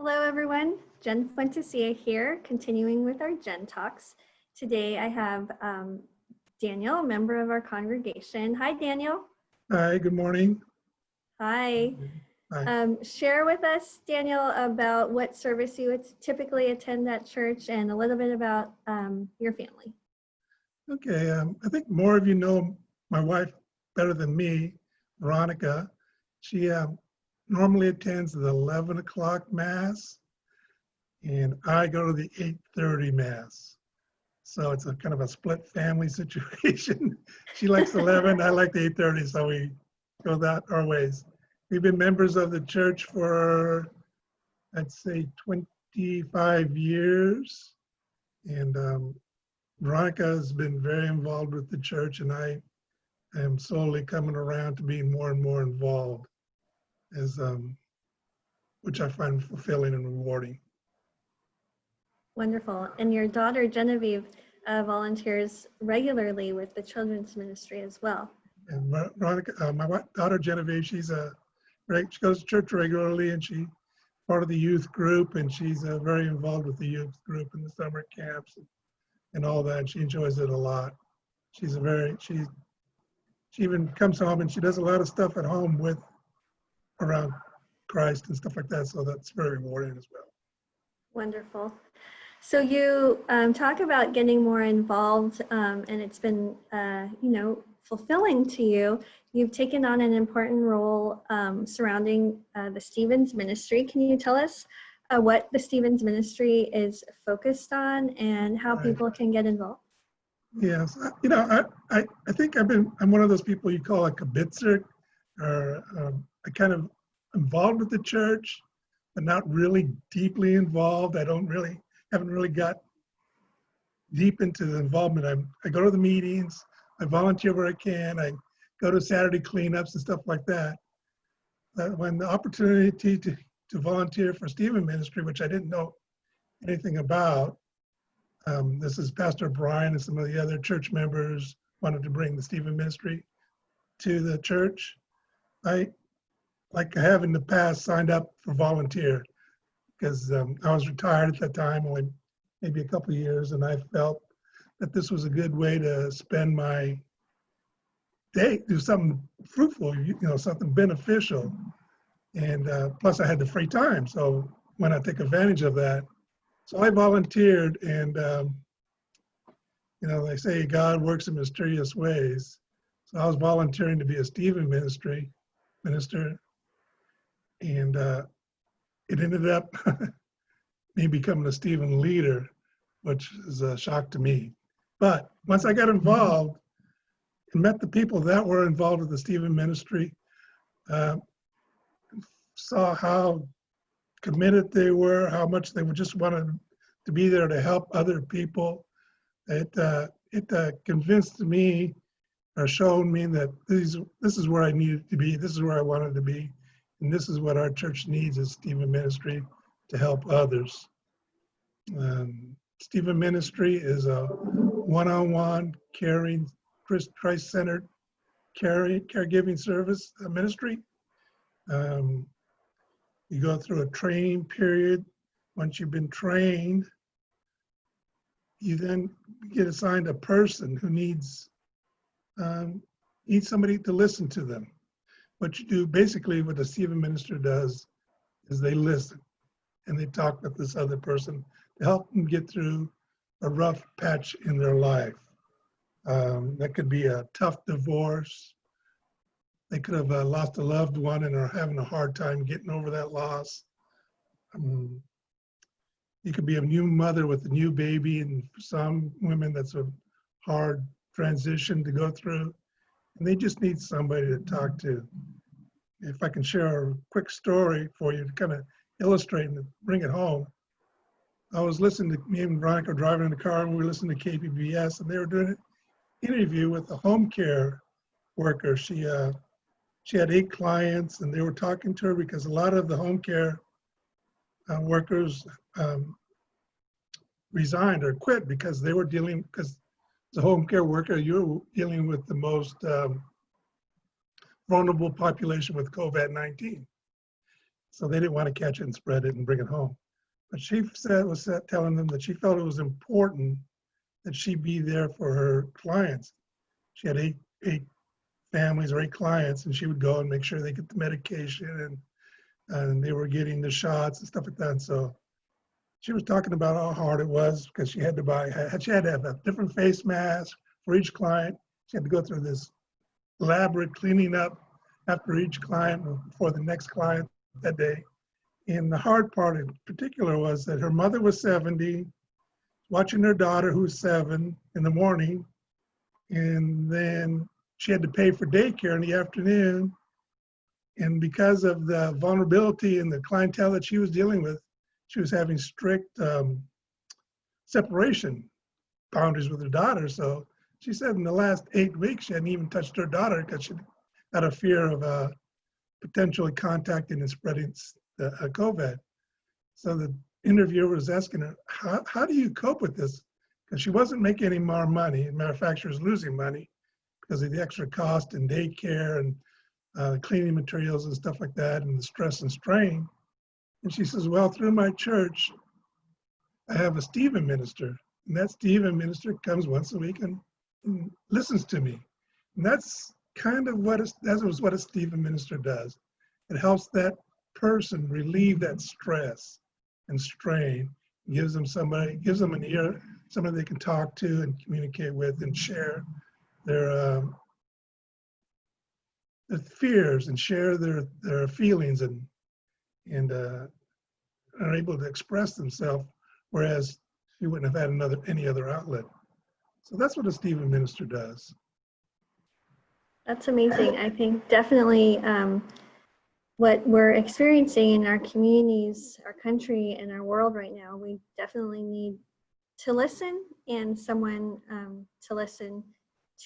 Hello, everyone. Jen Fuentecilla here, continuing with our Gen Talks. Today I have Daniel, a member of our congregation. Hi, Daniel. Hi, good morning. Hi. Hi. Share with us, Daniel, about what service you would typically attend at church and a little bit about your family. Okay, I think more of you know my wife better than me, Veronica. She normally attends the 11 o'clock Mass, and I go to the 8:30 Mass. So it's a kind of a split family situation. She likes 11, I like the 8:30, so we go that our ways. We've been members of the church for, I'd say, 25 years, and Veronica has been very involved with the church, and I am slowly coming around to being more and more involved, as which I find fulfilling and rewarding. Wonderful. And your daughter, Genevieve, volunteers regularly with the children's ministry as well. And Veronica, my daughter Genevieve, she goes to church regularly, and she's part of the youth group, and she's very involved with the youth group in the summer camps and all that. She enjoys it a lot. She even comes home and she does a lot of stuff at home around Christ and stuff like that. So that's very rewarding as well. Wonderful. So you talk about getting more involved, and it's been, fulfilling to you. You've taken on an important role surrounding the Stevens Ministry. Can you tell us what the Stevens Ministry is focused on and how people can get involved? Yes, I think I'm one of those people you call a kibitzer, or I kind of involved with the church, but not really deeply involved. Haven't really got deep into the involvement. I go to the meetings, I volunteer where I can, I go to Saturday cleanups and stuff like that. But when the opportunity to volunteer for Stephen Ministry, which I didn't know anything about, this is Pastor Brian and some of the other church members wanted to bring the Stephen Ministry to the church. I, like I have in the past, signed up for volunteer because I was retired at that time, only maybe a couple of years, and I felt that this was a good way to spend my day, do something fruitful, something beneficial. And plus I had the free time, so why not take advantage of that? So I volunteered, and they say God works in mysterious ways. So I was volunteering to be a Stephen minister, and it ended up me becoming a Stephen leader, which is a shock to me. But once I got involved and met the people that were involved with the Stephen ministry, saw how committed they were, how much they just wanted to be there to help other people. It convinced me, or shown me, that this is where I needed to be, this is where I wanted to be, and this is what our church needs as Stephen Ministry, to help others. Stephen Ministry is a one-on-one, caring, Christ-centered caregiving service ministry. You go through a training period. Once you've been trained, you then get assigned a person who needs somebody to listen to them. What you do, basically what the Stephen minister does, is they listen and they talk with this other person to help them get through a rough patch in their life. That could be a tough divorce. They could have lost a loved one and are having a hard time getting over that loss. You could be a new mother with a new baby, and for some women that's a hard transition to go through, and they just need somebody to talk to. If I can share a quick story for you to kind of illustrate and bring it home. I was listening to, me and Veronica driving in the car, and we were listening to KPBS, and they were doing an interview with a home care worker. She had 8 clients, and they were talking to her because a lot of the home care workers resigned or quit because they were because as a home care worker, you're dealing with the most vulnerable population with COVID-19. So they didn't want to catch it and spread it and bring it home. But she was telling them that she felt it was important that she be there for her clients. She had eight families or 8 clients, and she would go and make sure they get the medication and they were getting the shots and stuff like that. And so she was talking about how hard it was because she had to have a different face mask for each client. She had to go through this elaborate cleaning up after each client before the next client that day. And the hard part in particular was that her mother was 70, watching her daughter who was 7 in the morning, and then she had to pay for daycare in the afternoon. And because of the vulnerability and the clientele that she was dealing with, she was having strict separation boundaries with her daughter. So she said in the last 8 weeks, she hadn't even touched her daughter because she had a fear of potentially contacting and spreading COVID. So the interviewer was asking her, how do you cope with this? Because she wasn't making any more money. As a matter of fact, she was losing money because of the extra cost in daycare and cleaning materials and stuff like that, and the stress and strain. And she says, well, through my church, I have a Stephen minister. And that Stephen minister comes once a week and listens to me. And that's kind of what a Stephen minister does. It helps that person relieve that stress and strain, gives them an ear, somebody they can talk to and communicate with and share their fears and share their feelings and are able to express themselves, whereas you wouldn't have had any other outlet. So that's what a Stephen minister does. That's amazing. I think definitely what we're experiencing in our communities, our country, and our world right now, we definitely need to listen, and someone to listen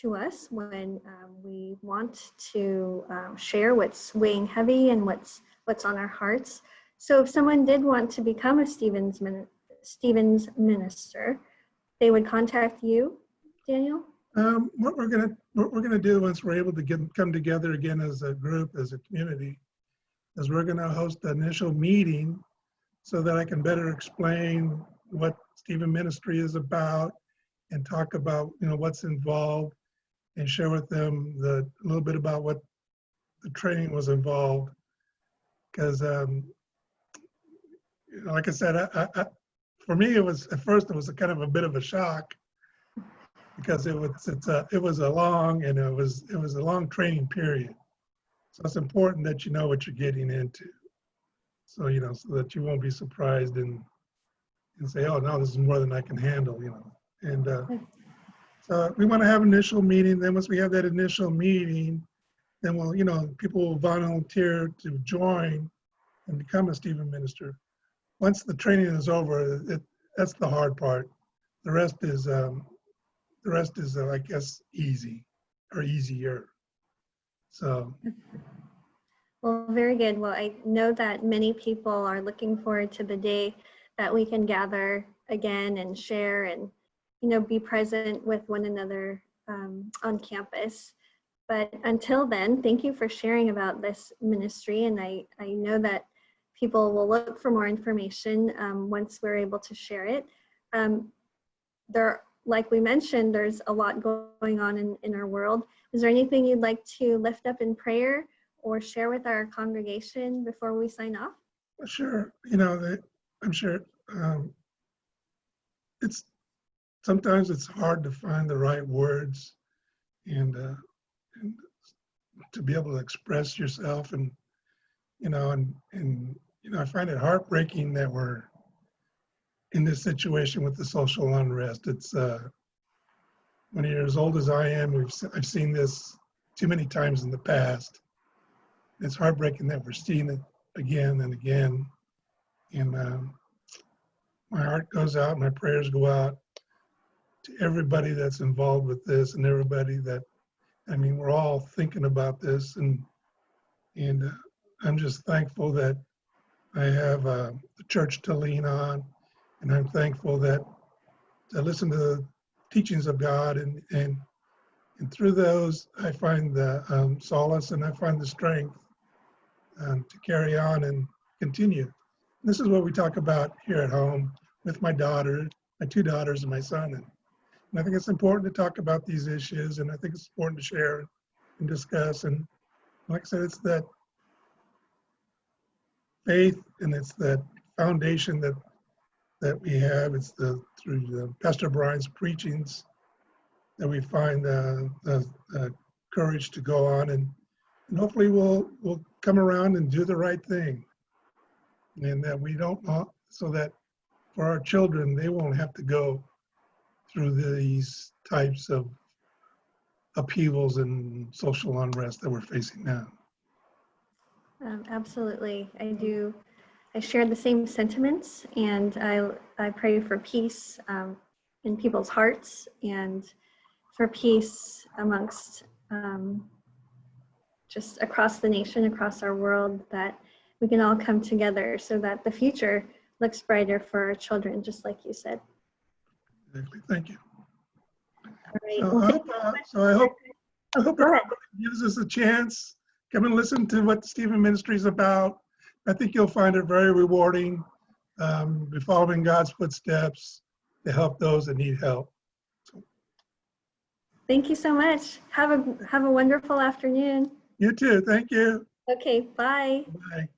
to us when we want to share what's weighing heavy and what's on our hearts. So if someone did want to become a Stephen's minister, they would contact you, Daniel? What we're gonna do once we're able to come together again as a group, as a community, is we're gonna host an initial meeting so that I can better explain what Stephen Ministry is about and talk about what's involved and share with them a little bit about what the training was involved. Because like I said, for me it was a kind of a bit of a shock because it was a long training period. So it's important that you know what you're getting into. So so that you won't be surprised and say, oh no, this is more than I can handle, And so we want to have an initial meeting. Then once we have that initial meeting, then people will volunteer to join and become a Stephen minister. Once the training is over, that's the hard part. The rest is I guess easy or easier. So. Well, very good. Well, I know that many people are looking forward to the day that we can gather again and share and, be present with one another on campus. But until then, thank you for sharing about this ministry. And I know that people will look for more information once we're able to share it. Like we mentioned, there's a lot going on in our world. Is there anything you'd like to lift up in prayer or share with our congregation before we sign off? Sure. I'm sure sometimes it's hard to find the right words and to be able to express yourself and I find it heartbreaking that we're in this situation with the social unrest. It's when you're as old as I am, I've seen this too many times in the past. It's heartbreaking that we're seeing it again and again. And my heart goes out, my prayers go out to everybody that's involved with this and everybody we're all thinking about this. And I'm just thankful that I have the church to lean on. And I'm thankful that I listen to the teachings of God and through those, I find the solace and I find the strength to carry on continue. This is what we talk about here at home with my daughter, my two daughters and my son. And I think it's important to talk about these issues, and I think it's important to share and discuss. And like I said, it's that faith and it's that foundation that we have. It's through Pastor Brian's preachings that we find the courage to go on, and hopefully we'll come around and do the right thing, and that we don't, so that for our children, they won't have to go through these types of upheavals and social unrest that we're facing now. Absolutely, I do. I share the same sentiments, and I pray for peace in people's hearts and for peace amongst just across the nation, across our world, that we can all come together so that the future looks brighter for our children, just like you said. Exactly. Thank you. All right. So, Well, I hope go ahead. everybody gives us a chance. Come and listen to what the Stephen Ministry is about. I think you'll find it very rewarding. Be following God's footsteps to help those that need help. Thank you so much. Have a wonderful afternoon. You too. Thank you. Okay, bye. Bye.